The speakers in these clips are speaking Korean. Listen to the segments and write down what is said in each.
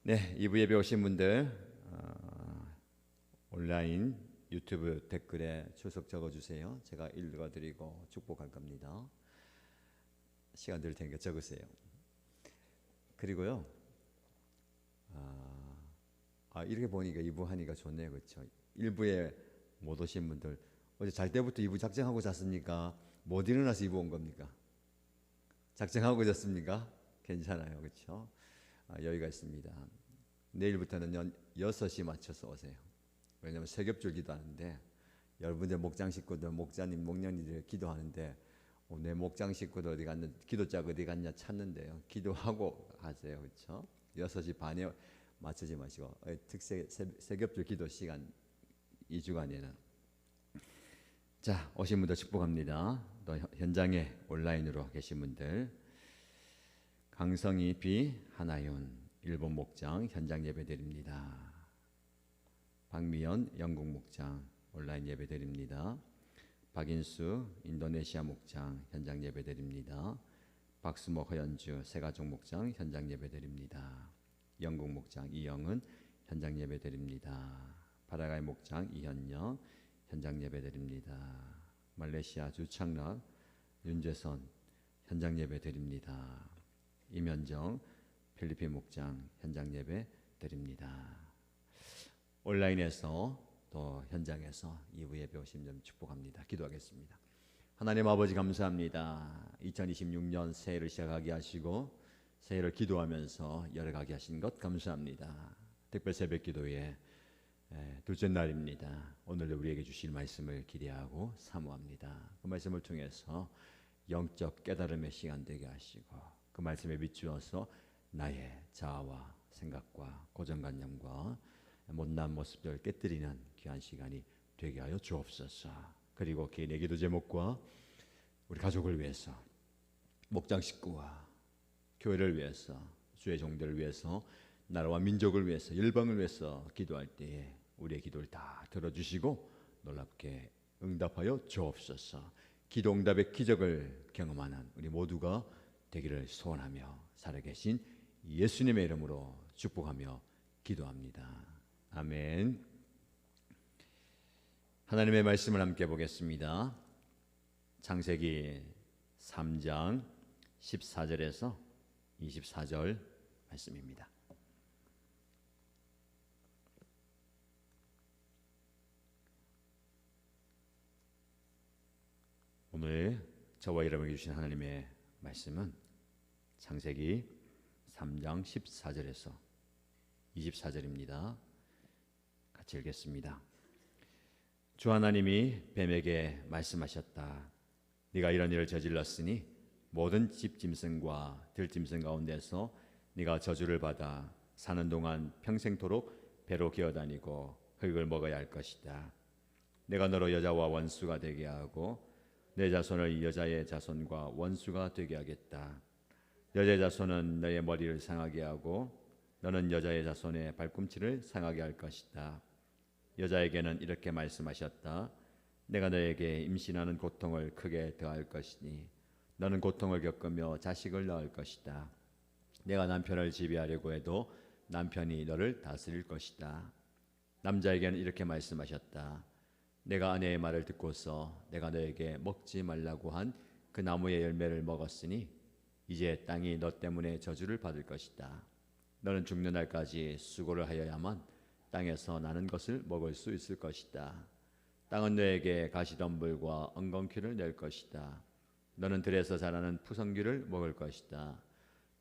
네, 2부 예배 오신 분들 온라인 유튜브 댓글에 출석 적어주세요. 제가 읽어드리고 축복할 겁니다. 시간 들 테니까 적으세요. 그리고요, 이렇게 보니까 2부 하니까 좋네요, 그렇죠? 1부에 못 오신 분들 어제 잘 때부터 2부 작정하고 잤습니까? 못 일어나서 2부 온 겁니까? 작정하고 잤습니까? 괜찮아요, 그렇죠? 여유가 있습니다. 내일부터는 6시 맞춰서 오세요. 왜냐하면 세겹줄 기도하는데 여러분들 목장 식구들, 목자님, 목녀님들 기도하는데 내 목장 식구들 어디 갔냐, 기도자가 어디 갔냐 찾는데요. 기도하고 하세요, 그렇죠? 6시 반에 맞추지 마시고 특세 세겹줄 기도 시간 2주간에는 자 오신 분들 축복합니다. 또 현장에 온라인으로 계신 분들 강성희 비 하나윤 일본 목장 현장 예배 드립니다. 박미연 영국 목장 온라인 예배 드립니다. 박인수 인도네시아 목장 현장 예배 드립니다. 박수목 허연주 세가족 목장 현장 예배 드립니다. 영국 목장 이영은 현장 예배 드립니다. 파라과이 목장 이현영 현장 예배 드립니다. 말레이시아 주창락 윤재선 현장 예배 드립니다. 임현정 필리핀 목장 현장 예배 드립니다. 온라인에서 또 현장에서 2부 예배 오신 점 축복합니다. 기도하겠습니다. 하나님 아버지 감사합니다. 2026년 새해를 시작하게 하시고 새해를 기도하면서 열어가게 하신 것 감사합니다. 특별 새벽 기도의 둘째 날입니다. 오늘도 우리에게 주실 말씀을 기대하고 사모합니다. 그 말씀을 통해서 영적 깨달음의 시간 되게 하시고 그 말씀에 비추어서 나의 자아와 생각과 고정관념과 못난 모습들을 깨뜨리는 귀한 시간이 되게 하여 주옵소서. 그리고 개인의 기도 제목과 우리 가족을 위해서 목장 식구와 교회를 위해서 주의 종들을 위해서 나라와 민족을 위해서 열방을 위해서 기도할 때에 우리의 기도를 다 들어주시고 놀랍게 응답하여 주옵소서. 기도 응답의 기적을 경험하는 우리 모두가 되기를 소원하며 살아계신 예수님의 이름으로 축복하며 기도합니다. 아멘. 하나님의 말씀을 함께 보겠습니다. 창세기 3장 14절에서 24절 말씀입니다. 오늘 저와 여러분에게 주신 하나님의 말씀은 창세기 3장 14절에서 24절입니다. 같이 읽겠습니다. 주 하나님이 뱀에게 말씀하셨다. 네가 이런 일을 저질렀으니 모든 집짐승과 들짐승 가운데서 네가 저주를 받아 사는 동안 평생토록 배로 기어다니고 흙을 먹어야 할 것이다. 내가 너로 여자와 원수가 되게 하고 내 자손을 여자의 자손과 원수가 되게 하겠다. 여자의 자손은 너의 머리를 상하게 하고 너는 여자의 자손의 발꿈치를 상하게 할 것이다. 여자에게는 이렇게 말씀하셨다. 내가 너에게 임신하는 고통을 크게 더할 것이니 너는 고통을 겪으며 자식을 낳을 것이다. 내가 남편을 지배하려고 해도 남편이 너를 다스릴 것이다. 남자에게는 이렇게 말씀하셨다. 내가 아내의 말을 듣고서 내가 너에게 먹지 말라고 한 그 나무의 열매를 먹었으니 이제 땅이 너 때문에 저주를 받을 것이다. 너는 죽는 날까지 수고를 하여야만 땅에서 나는 것을 먹을 수 있을 것이다. 땅은 너에게 가시덤불과 엉겅퀴를 낼 것이다. 너는 들에서 자라는 푸성귀를 먹을 것이다.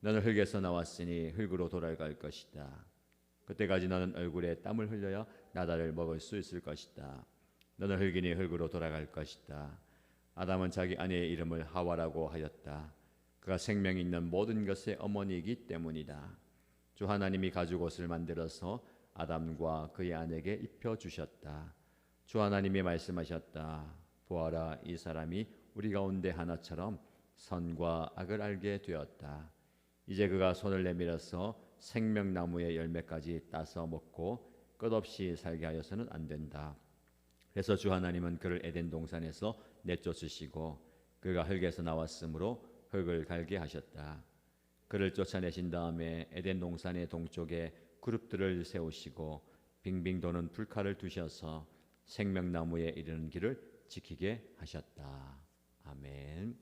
너는 흙에서 나왔으니 흙으로 돌아갈 것이다. 그때까지 너는 얼굴에 땀을 흘려야 나다를 먹을 수 있을 것이다. 너는 흙이니 흙으로 돌아갈 것이다. 아담은 자기 아내의 이름을 하와라고 하였다. 그가 생명 있는 모든 것의 어머니이기 때문이다. 주 하나님이 가죽옷을 만들어서 아담과 그의 아내에게 입혀주셨다. 주 하나님이 말씀하셨다. 보아라, 이 사람이 우리 가운데 하나처럼 선과 악을 알게 되었다. 이제 그가 손을 내밀어서 생명나무의 열매까지 따서 먹고 끝없이 살게 하여서는 안 된다. 그래서 주 하나님은 그를 에덴 동산에서 내쫓으시고 그가 흙에서 나왔으므로 흙을 갈게 하셨다. 그를 쫓아내신 다음에 에덴 동산의 동쪽에 그룹들을 세우시고 빙빙 도는 불칼을 두셔서 생명나무에 이르는 길을 지키게 하셨다. 아멘.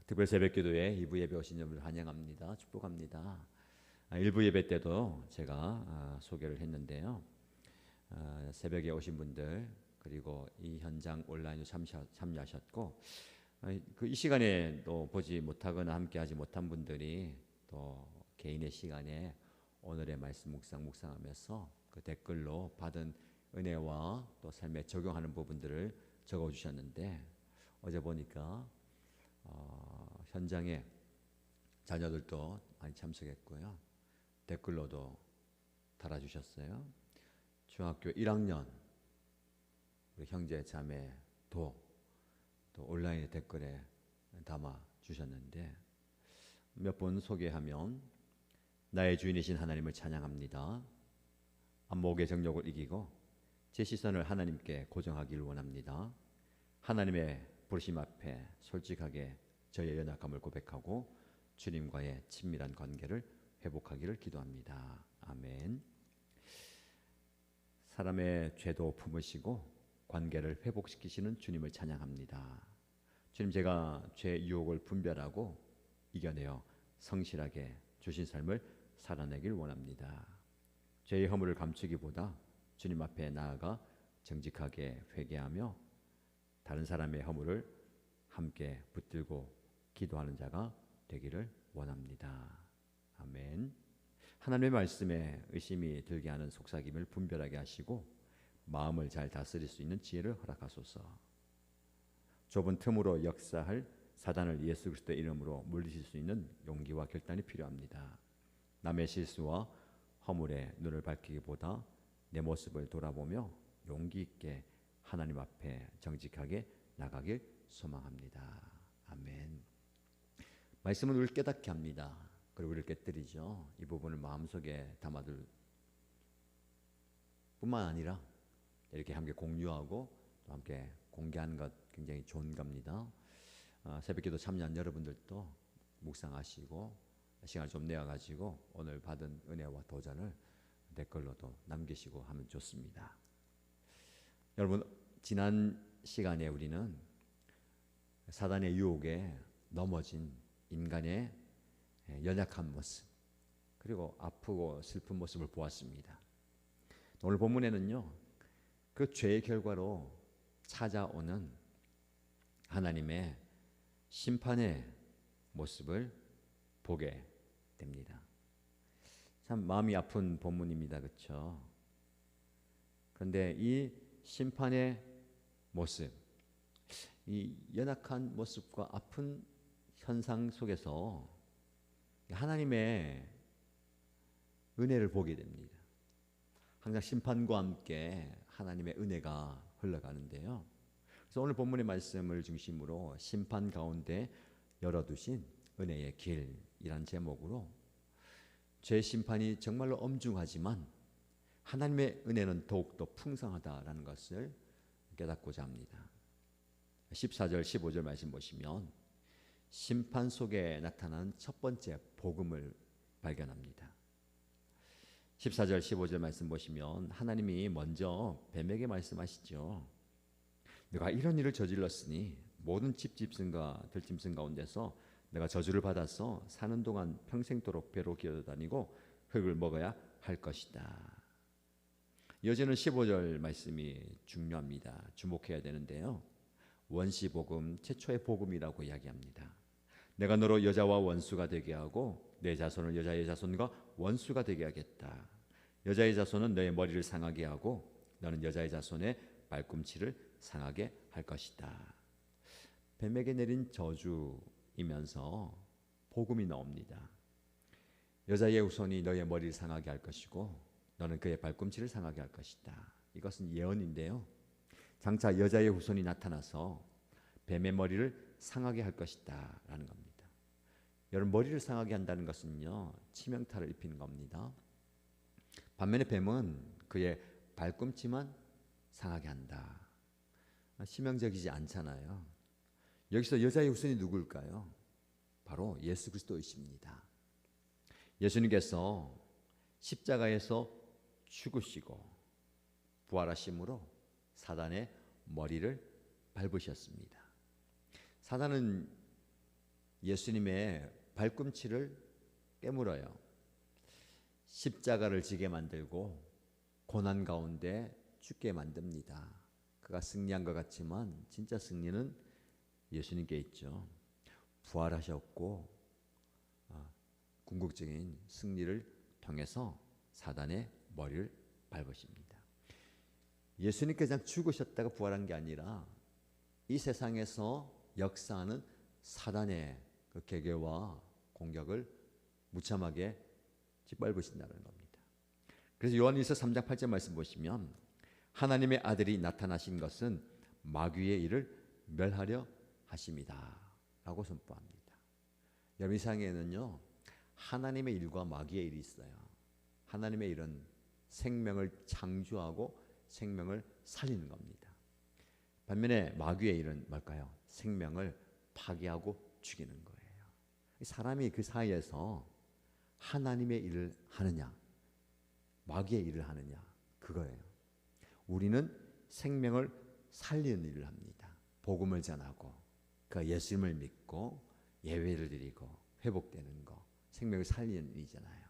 특별 새벽기도에 2부 예배 오신 여러분을 환영합니다. 축복합니다. 1부 예배 때도 제가 소개를 했는데요. 새벽에 오신 분들 그리고 이 현장 온라인으로 참여하셨고 이 시간에 또 보지 못하거나 함께하지 못한 분들이 또 개인의 시간에 오늘의 말씀 묵상하면서 그 댓글로 받은 은혜와 또 삶에 적용하는 부분들을 적어주셨는데 어제 보니까 현장에 자녀들도 많이 참석했고요. 댓글로도 달아주셨어요. 중학교 1학년 우리 형제 자매도 또 온라인 댓글에 담아 주셨는데 몇 분 소개하면 나의 주인이신 하나님을 찬양합니다. 안목의 정욕을 이기고 제 시선을 하나님께 고정하기를 원합니다. 하나님의 부르심 앞에 솔직하게 저의 연약함을 고백하고 주님과의 친밀한 관계를 회복하기를 기도합니다. 아멘. 사람의 죄도 품으시고 관계를 회복시키시는 주님을 찬양합니다. 주님, 제가 죄의 유혹을 분별하고 이겨내어 성실하게 주신 삶을 살아내길 원합니다. 죄의 허물을 감추기보다 주님 앞에 나아가 정직하게 회개하며 다른 사람의 허물을 함께 붙들고 기도하는 자가 되기를 원합니다. 아멘. 하나님의 말씀에 의심이 들게 하는 속삭임을 분별하게 하시고 마음을 잘 다스릴 수 있는 지혜를 허락하소서. 좁은 틈으로 역사할 사단을 예수 그리스도의 이름으로 물리칠 수 있는 용기와 결단이 필요합니다. 남의 실수와 허물에 눈을 밝히기보다 내 모습을 돌아보며 용기 있게 하나님 앞에 정직하게 나가길 소망합니다. 아멘. 말씀은 우리를 깨닫게 합니다. 그리고 우리를 깨뜨리죠. 이 부분을 마음속에 담아둘 뿐만 아니라 이렇게 함께 공유하고 또 함께 공개하는 것 굉장히 좋은 겁니다. 새벽기도 참여한 여러분들도 묵상하시고 시간을 좀 내어가지고 오늘 받은 은혜와 도전을 댓글로도 남기시고 하면 좋습니다. 여러분, 지난 시간에 우리는 사단의 유혹에 넘어진 인간의 연약한 모습 그리고 아프고 슬픈 모습을 보았습니다. 오늘 본문에는요, 그 죄의 결과로 찾아오는 하나님의 심판의 모습을 보게 됩니다. 참 마음이 아픈 본문입니다. 그렇죠? 그런데 이 심판의 모습, 이 연약한 모습과 아픈 현상 속에서 하나님의 은혜를 보게 됩니다. 항상 심판과 함께 하나님의 은혜가 흘러가는데요. 그래서 오늘 본문의 말씀을 중심으로 심판 가운데 열어두신 은혜의 길이란 제목으로 죄 심판이 정말로 엄중하지만 하나님의 은혜는 더욱더 풍성하다라는 것을 깨닫고자 합니다. 14절 15절 말씀 보시면 심판 속에 나타난 첫 번째 복음을 발견합니다. 14절 15절 말씀 보시면 하나님이 먼저 뱀에게 말씀하시죠. 내가 이런 일을 저질렀으니 모든 집짐승과 들짐승 가운데서 내가 저주를 받아서 사는 동안 평생도록 배로 기어다니고 흙을 먹어야 할 것이다. 이어지는 15절 말씀이 중요합니다. 주목해야 되는데요. 원시복음, 최초의 복음이라고 이야기합니다. 내가 너로 여자와 원수가 되게 하고 내 자손을 여자의 자손과 원수가 되게 하겠다. 여자의 자손은 너의 머리를 상하게 하고 너는 여자의 자손의 발꿈치를 상하게 할 것이다. 뱀에게 내린 저주이면서 복음이 나옵니다. 여자의 후손이 너의 머리를 상하게 할 것이고 너는 그의 발꿈치를 상하게 할 것이다. 이것은 예언인데요. 장차 여자의 후손이 나타나서 뱀의 머리를 상하게 할 것이다 라는 겁니다. 여러분, 머리를 상하게 한다는 것은요, 치명타를 입히는 겁니다. 반면에 뱀은 그의 발꿈치만 상하게 한다. 치명적이지 않잖아요. 여기서 여자의 후손이 누굴까요? 바로 예수 그리스도이십니다. 예수님께서 십자가에서 죽으시고 부활하심으로 사단의 머리를 밟으셨습니다. 사단은 예수님의 발꿈치를 깨물어요. 십자가를 지게 만들고 고난 가운데 죽게 만듭니다. 그가 승리한 것 같지만 진짜 승리는 예수님께 있죠. 부활하셨고 궁극적인 승리를 통해서 사단의 머리를 밟으십니다. 예수님께서 그냥 죽으셨다가 부활한 게 아니라 이 세상에서 역사하는 사단의 그 계계와 공격을 무참하게 짓밟으신다는 겁니다. 그래서 요한일서 3장 8절 말씀 보시면 하나님의 아들이 나타나신 것은 마귀의 일을 멸하려 하심이다 라고 선포합니다. 여러분, 이 세상에는요 하나님의 일과 마귀의 일이 있어요. 하나님의 일은 생명을 창조하고 생명을 살리는 겁니다. 반면에 마귀의 일은 뭘까요? 생명을 파괴하고 죽이는 거예요. 사람이 그 사이에서 하나님의 일을 하느냐 마귀의 일을 하느냐 그거예요. 우리는 생명을 살리는 일을 합니다. 복음을 전하고 그 예수님을 믿고 예배를 드리고 회복되는 거 생명을 살리는 일이잖아요.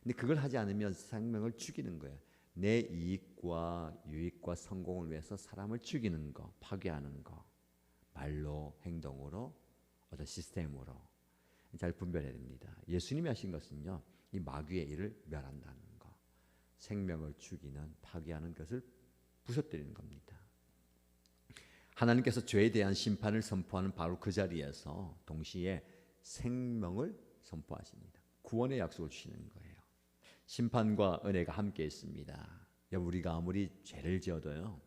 근데 그걸 하지 않으면 생명을 죽이는 거예요. 내 이익과 유익과 성공을 위해서 사람을 죽이는 거, 파괴하는 거, 말로, 행동으로, 어떤 시스템으로 잘 분별해야 됩니다. 예수님이 하신 것은요, 이 마귀의 일을 멸한다는 거, 생명을 죽이는, 파괴하는 것을 부숴뜨리는 겁니다. 하나님께서 죄에 대한 심판을 선포하는 바로 그 자리에서 동시에 생명을 선포하십니다. 구원의 약속을 주시는 거예요. 심판과 은혜가 함께 있습니다. 우리가 아무리 죄를 지어도요,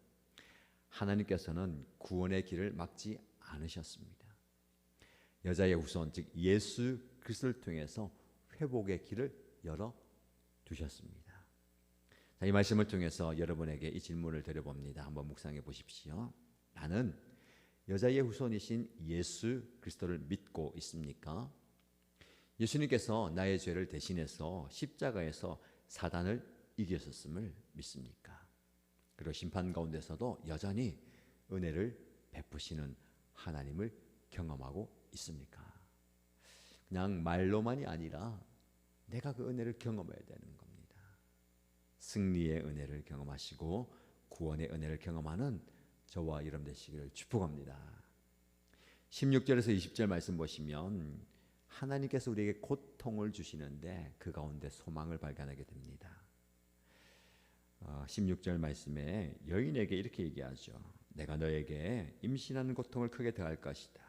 하나님께서는 구원의 길을 막지 않으셨습니다. 여자의 후손, 즉 예수 그리스도를 통해서 회복의 길을 열어 두셨습니다. 자, 이 말씀을 통해서 여러분에게 이 질문을 드려봅니다. 한번 묵상해 보십시오. 나는 여자의 후손이신 예수 그리스도를 믿고 있습니까? 예수님께서 나의 죄를 대신해서 십자가에서 사단을 이기셨음을 믿습니까? 그리고 심판 가운데서도 여전히 은혜를 베푸시는 하나님을 경험하고 있습니까? 그냥 말로만이 아니라 내가 그 은혜를 경험해야 되는 겁니다. 승리의 은혜를 경험하시고 구원의 은혜를 경험하는 저와 여러분 되시기를 축복합니다. 16절에서 20절 말씀 보시면 하나님께서 우리에게 고통을 주시는데 그 가운데 소망을 발견하게 됩니다. 16절 말씀에 여인에게 이렇게 얘기하죠. 내가 너에게 임신하는 고통을 크게 더할 것이다.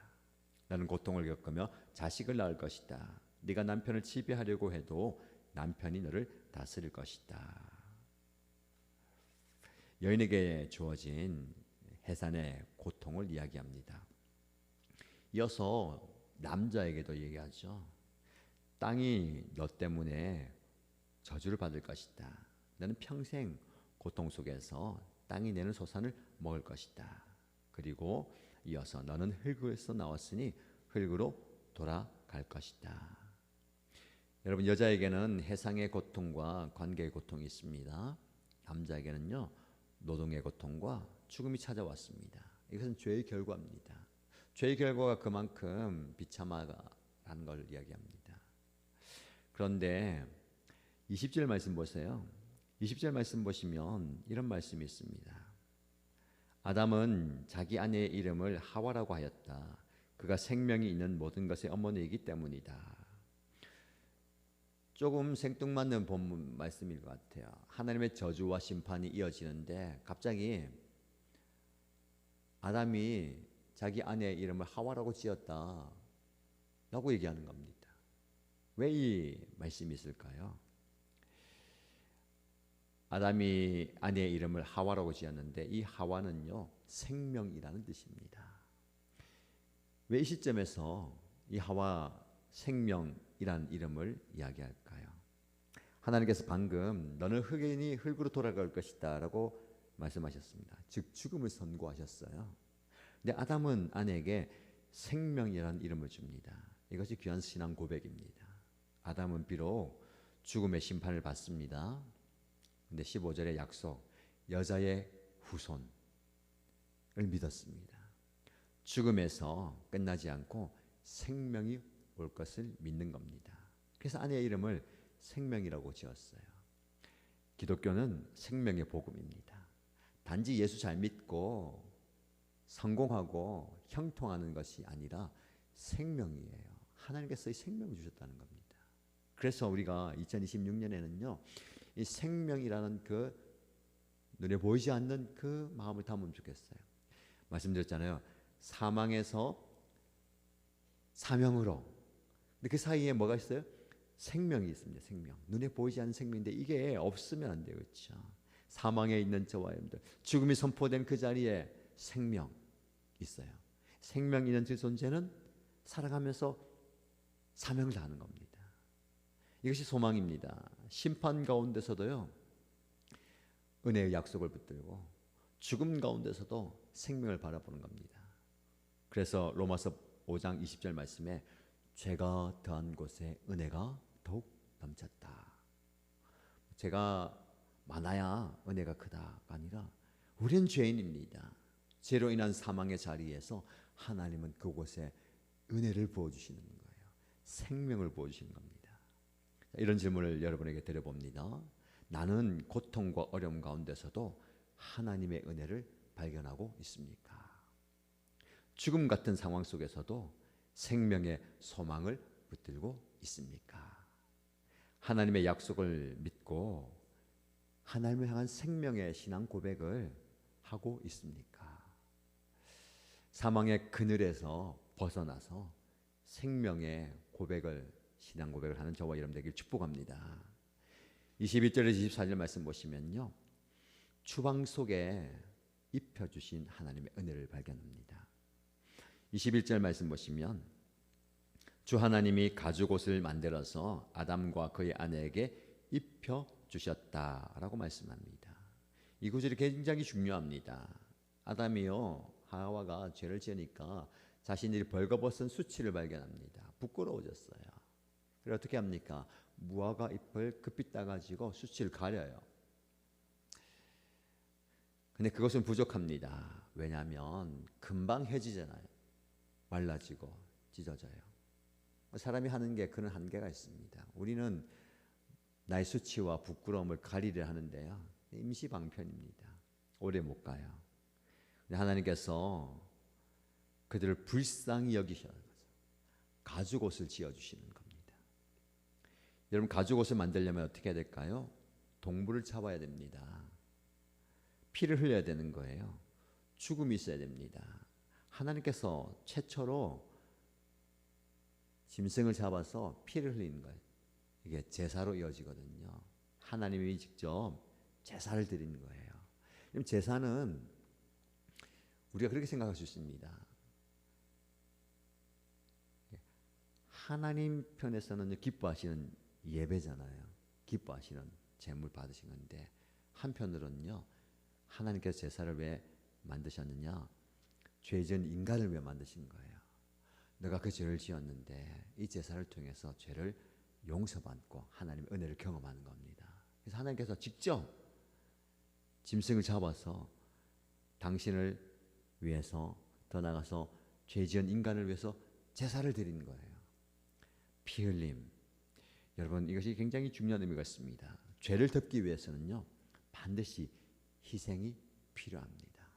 나는 고통을 겪으며 자식을 낳을 것이다. 네가 남편을 지배하려고 해도 남편이 너를 다스릴 것이다. 여인에게 주어진 해산의 고통을 이야기합니다. 이어서 남자에게도 얘기하죠. 땅이 너 때문에 저주를 받을 것이다. 너는 평생 고통 속에서 땅이 내는 소산을 먹을 것이다. 그리고 이어서 너는 흙에서 나왔으니 흙으로 돌아갈 것이다. 여러분, 여자에게는 해상의 고통과 관계의 고통이 있습니다. 남자에게는요, 노동의 고통과 죽음이 찾아왔습니다. 이것은 죄의 결과입니다. 죄의 결과가 그만큼 비참하다는 걸 이야기합니다. 그런데 20절 말씀 보세요. 20절 말씀 보시면 이런 말씀이 있습니다. 아담은 자기 아내의 이름을 하와라고 하였다. 그가 생명이 있는 모든 것의 어머니이기 때문이다. 조금 생뚱맞는 본문 말씀일 것 같아요. 하나님의 저주와 심판이 이어지는데 갑자기 아담이 자기 아내의 이름을 하와라고 지었다 라고 얘기하는 겁니다. 왜 이 말씀이 있을까요? 아담이 아내의 이름을 하와라고 지었는데 이 하와는요, 생명이라는 뜻입니다. 왜 이 시점에서 이 하와 생명이라는 이름을 이야기할까요? 하나님께서 방금 너는 흙이니 흙으로 돌아갈 것이다 라고 말씀하셨습니다. 즉 죽음을 선고하셨어요. 근데 아담은 아내에게 생명이라는 이름을 줍니다. 이것이 귀한 신앙 고백입니다. 아담은 비록 죽음의 심판을 받습니다. 근데 15절의 약속, 여자의 후손을 믿었습니다. 죽음에서 끝나지 않고 생명이 올 것을 믿는 겁니다. 그래서 아내의 이름을 생명이라고 지었어요. 기독교는 생명의 복음입니다. 단지 예수 잘 믿고 성공하고 형통하는 것이 아니라 생명이에요. 하나님께서 이 생명을 주셨다는 겁니다. 그래서 우리가 2026년에는요, 이 생명이라는 그 눈에 보이지 않는 그 마음을 담으면 좋겠어요. 말씀드렸잖아요. 사망에서 사명으로. 근데 그 사이에 뭐가 있어요? 생명이 있습니다. 생명. 눈에 보이지 않는 생명인데 이게 없으면 안 돼요. 그렇죠? 사망에 있는 저와 여러분들, 죽음이 선포된 그 자리에 생명 있어요. 생명 있는 그 존재는 살아가면서 사명을 다하는 겁니다. 이것이 소망입니다. 심판 가운데서도요, 은혜의 약속을 붙들고 죽음 가운데서도 생명을 바라보는 겁니다. 그래서 로마서 5장 20절 말씀에 죄가 더한 곳에 은혜가 더욱 넘쳤다. 죄가 많아야 은혜가 크다가 아니라 우리는 죄인입니다. 죄로 인한 사망의 자리에서 하나님은 그곳에 은혜를 부어주시는 거예요. 생명을 부어주시는 겁니다. 이런 질문을 여러분에게 드려봅니다. 나는 고통과 어려움 가운데서도 하나님의 은혜를 발견하고 있습니까? 죽음 같은 상황 속에서도 생명의 소망을 붙들고 있습니까? 하나님의 약속을 믿고 하나님을 향한 생명의 신앙 고백을 하고 있습니까? 사망의 그늘에서 벗어나서 생명의 고백을, 신앙 고백을 하는 저와 여러분 되길 축복합니다. 21절에서 24절 말씀 보시면요, 추방 속에 입혀주신 하나님의 은혜를 발견합니다. 21절 말씀 보시면 주 하나님이 가죽옷을 만들어서 아담과 그의 아내에게 입혀주셨다라고 말씀합니다. 이 구절이 굉장히 중요합니다. 아담이요, 하와가 죄를 지으니까 자신들이 벌거벗은 수치를 발견합니다. 부끄러워졌어요. 그래서 어떻게 합니까? 무화과 잎을 급히 따가지고 수치를 가려요. 근데 그것은 부족합니다. 왜냐하면 금방 해지잖아요. 말라지고 찢어져요. 사람이 하는 게 그런 한계가 있습니다. 우리는 나의 수치와 부끄러움을 가리려 하는데요, 임시방편입니다. 오래 못 가요. 근데 하나님께서 그들을 불쌍히 여기셔서 가죽옷을 지어주시는 겁니다. 여러분, 가죽옷을 만들려면 어떻게 해야 될까요? 동물을 잡아야 됩니다. 피를 흘려야 되는 거예요. 죽음이 있어야 됩니다. 하나님께서 최초로 짐승을 잡아서 피를 흘리는 거예요. 이게 제사로 이어지거든요. 하나님이 직접 제사를 드리는 거예요. 제사는 우리가 그렇게 생각할 수 있습니다. 하나님 편에서는 기뻐하시는 예배잖아요. 기뻐하시는 제물 받으신 건데, 한편으로는요, 하나님께서 제사를 왜 만드셨느냐? 죄 지은 인간을 왜 만드신 거예요? 내가 그 죄를 지었는데 이 제사를 통해서 죄를 용서받고 하나님의 은혜를 경험하는 겁니다. 그래서 하나님께서 직접 짐승을 잡아서 당신을 위해서, 더 나아가서 죄 지은 인간을 위해서 제사를 드리는 거예요. 피 흘림. 여러분, 이것이 굉장히 중요한 의미가 있습니다. 죄를 덮기 위해서는요, 반드시 희생이 필요합니다.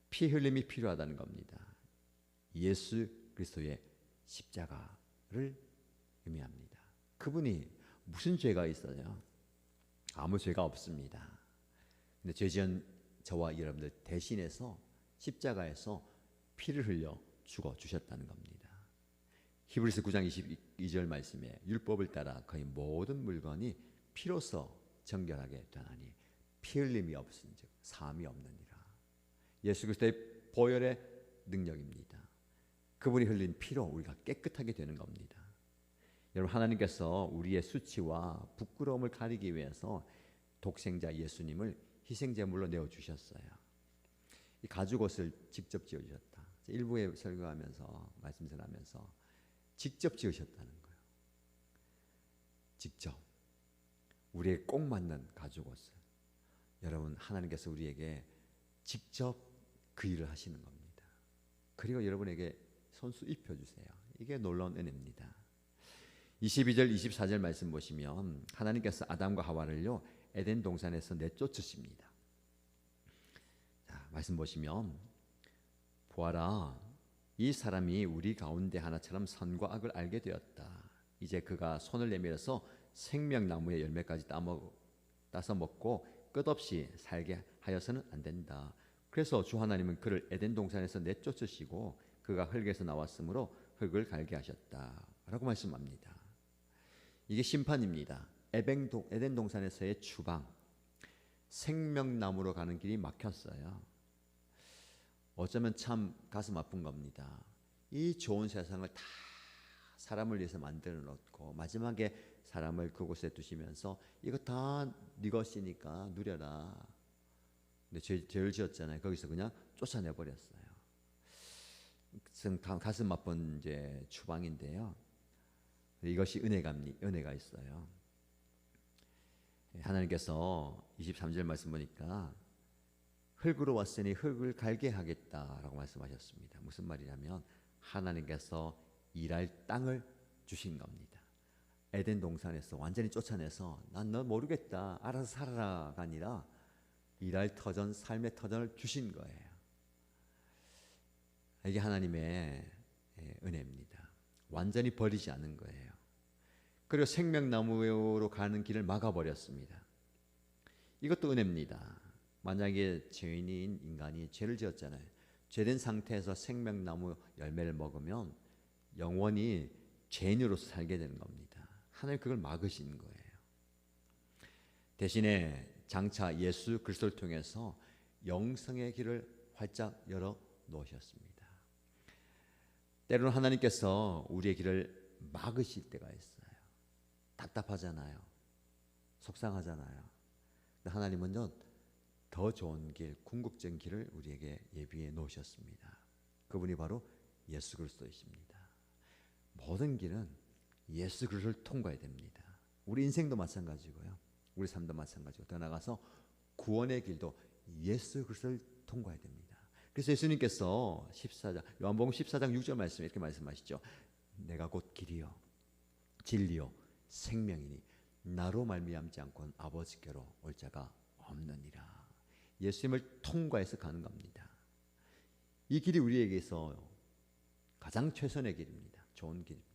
피 흘림이 필요하다는 겁니다. 예수 그리스도의 십자가를 의미합니다. 그분이 무슨 죄가 있어요? 아무 죄가 없습니다. 근데 죄 지은 저와 여러분들 대신해서 십자가에서 피를 흘려 죽어 주셨다는 겁니다. 히브리서 9장 22절 말씀에 율법을 따라 거의 모든 물건이 피로써 정결하게 되나니 피 흘림이 없은즉 사함이 없느니라. 예수 그리스도의 보혈의 능력입니다. 그분이 흘린 피로 우리가 깨끗하게 되는 겁니다. 여러분, 하나님께서 우리의 수치와 부끄러움을 가리기 위해서 독생자 예수님을 희생제물로 내어주셨어요. 이 가죽옷을 직접 지어주셨다. 일부에 설교하면서 말씀 전하면서 직접 지으셨다는 거예요. 직접 우리에게 꼭 맞는 가죽 옷을. 여러분, 하나님께서 우리에게 직접 그 일을 하시는 겁니다. 그리고 여러분에게 손수 입혀주세요. 이게 놀라운 은혜입니다. 22절 24절 말씀 보시면 하나님께서 아담과 하와를요 에덴 동산에서 내쫓으십니다. 자, 말씀 보시면 보아라, 이 사람이 우리 가운데 하나처럼 선과 악을 알게 되었다. 이제 그가 손을 내밀어서 생명나무의 열매까지 따서 먹고 끝없이 살게 하여서는 안 된다. 그래서 주 하나님은 그를 에덴 동산에서 내쫓으시고 그가 흙에서 나왔으므로 흙을 갈게 하셨다 라고 말씀합니다. 이게 심판입니다. 에덴 동산에서의 추방, 생명나무로 가는 길이 막혔어요. 어쩌면 참 가슴 아픈 겁니다. 이 좋은 세상을 다 사람을 위해서 만들어 놓고 마지막에 사람을 그곳에 두시면서 이거 다 네 것이니까 누려라. 근데 죄를 지었잖아요. 거기서 그냥 쫓아내 버렸어요. 가슴 아픈 이제 추방인데요. 이것이 은혜가 있어요. 하나님께서 23절 말씀 보니까 흙으로 왔으니 흙을 갈게 하겠다라고 말씀하셨습니다. 무슨 말이냐면 하나님께서 일할 땅을 주신 겁니다. 에덴 동산에서 완전히 쫓아내서 난 너 모르겠다, 알아서 살아라가 아니라 일할 터전, 삶의 터전을 주신 거예요. 이게 하나님의 은혜입니다. 완전히 버리지 않은 거예요. 그리고 생명나무로 가는 길을 막아버렸습니다. 이것도 은혜입니다. 만약에 죄인인 인간이 죄를 지었잖아요. 죄된 상태에서 생명나무 열매를 먹으면 영원히 죄인으로서 살게 되는 겁니다. 하나님 그걸 막으신 거예요. 대신에 장차 예수 그리스도를 통해서 영생의 길을 활짝 열어 놓으셨습니다. 때로는 하나님께서 우리의 길을 막으실 때가 있어요. 답답하잖아요. 속상하잖아요. 근데 하나님은요 더 좋은 길, 궁극적인 길을 우리에게 예비해 놓으셨습니다. 그분이 바로 예수 그리스도이십니다. 모든 길은 예수 그리스도를 통과해야 됩니다. 우리 인생도 마찬가지고요. 우리 삶도 마찬가지고 더 나아가서 구원의 길도 예수 그리스도를 통과해야 됩니다. 그래서 예수님께서 요한복음 14장 6절 말씀에 이렇게 말씀하시죠. 내가 곧 길이요 진리요 생명이니 나로 말미암지 않고는 아버지께로 올 자가 없느니라. 예수님을 통과해서 가는 겁니다. 이 길이 우리에게서 가장 최선의 길입니다. 좋은 길입니다.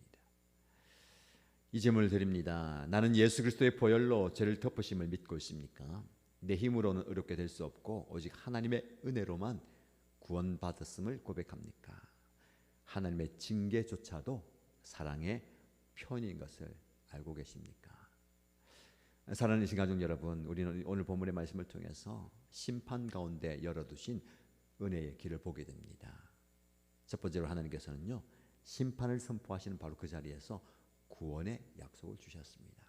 이 질문을 드립니다. 나는 예수 그리스도의 보혈로 죄를 덮으심을 믿고 있습니까? 내 힘으로는 의롭게 될 수 없고 오직 하나님의 은혜로만 구원받았음을 고백합니까? 하나님의 징계조차도 사랑의 표현인 것을 알고 계십니까? 사랑하는 신가족 여러분, 우리는 오늘 본문의 말씀을 통해서 심판 가운데 열어두신 은혜의 길을 보게 됩니다. 첫 번째로 하나님께서는요 심판을 선포하시는 바로 그 자리에서 구원의 약속을 주셨습니다.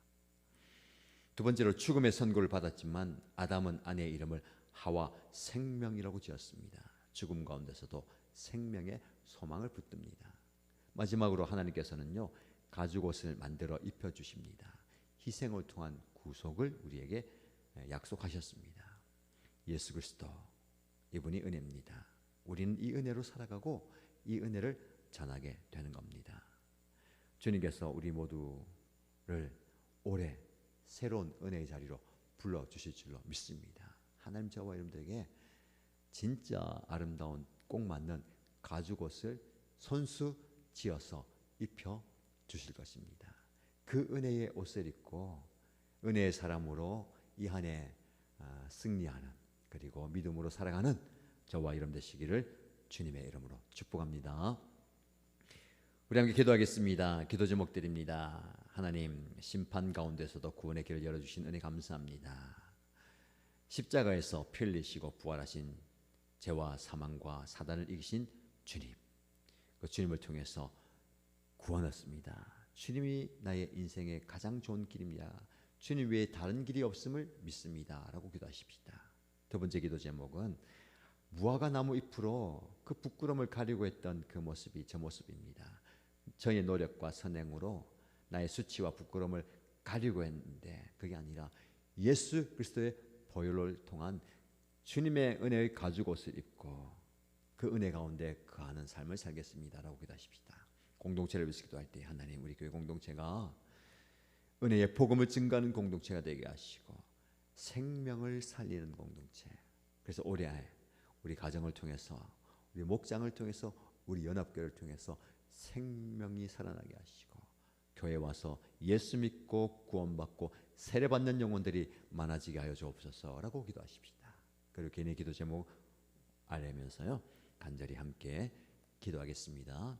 두 번째로 죽음의 선고를 받았지만 아담은 아내의 이름을 하와 생명이라고 지었습니다. 죽음 가운데서도 생명의 소망을 붙듭니다. 마지막으로 하나님께서는요 가죽옷을 만들어 입혀주십니다. 희생을 통한 구속을 우리에게 약속하셨습니다. 예수 그리스도, 이분이 은혜입니다. 우리는 이 은혜로 살아가고 이 은혜를 전하게 되는 겁니다. 주님께서 우리 모두를 올해 새로운 은혜의 자리로 불러주실 줄로 믿습니다. 하나님 저와 여러분들에게 진짜 아름다운 꼭 맞는 가죽옷을 손수 지어서 입혀 주실 것입니다. 그 은혜의 옷을 입고 은혜의 사람으로 이 한 해 승리하는, 그리고 믿음으로 살아가는 저와 여러분 되시기를 주님의 이름으로 축복합니다. 우리 함께 기도하겠습니다. 기도 제목 드립니다. 하나님, 심판 가운데서도 구원의 길을 열어주신 은혜 감사합니다. 십자가에서 피 흘리시고 부활하신 죄와 사망과 사단을 이기신 주님, 그 주님을 통해서 구원 얻습니다. 주님이 나의 인생의 가장 좋은 길입니다. 주님 외에 다른 길이 없음을 믿습니다 라고 기도하십시다. 두 번째 기도 제목은 무화과 나무 잎으로 그 부끄러움을 가리고 했던 그 모습이 저 모습입니다. 저의 노력과 선행으로 나의 수치와 부끄러움을 가리고 했는데 그게 아니라 예수 그리스도의 보혈을 통한 주님의 은혜의 가죽옷을 입고 그 은혜 가운데 거하는 삶을 살겠습니다라고 기도하십시다. 공동체를 위해서 기도할 때 하나님 우리 교회 공동체가 은혜의 복음을 증거하는 공동체가 되게 하시고 생명을 살리는 공동체. 그래서 올해 우리 가정을 통해서 우리 목장을 통해서 우리 연합교회를 통해서 생명이 살아나게 하시고 교회 와서 예수 믿고 구원받고 세례받는 영혼들이 많아지게 하여 주옵소서라고 기도하십시다. 그리고 개인의 기도 제목 알려면서요 간절히 함께 기도하겠습니다.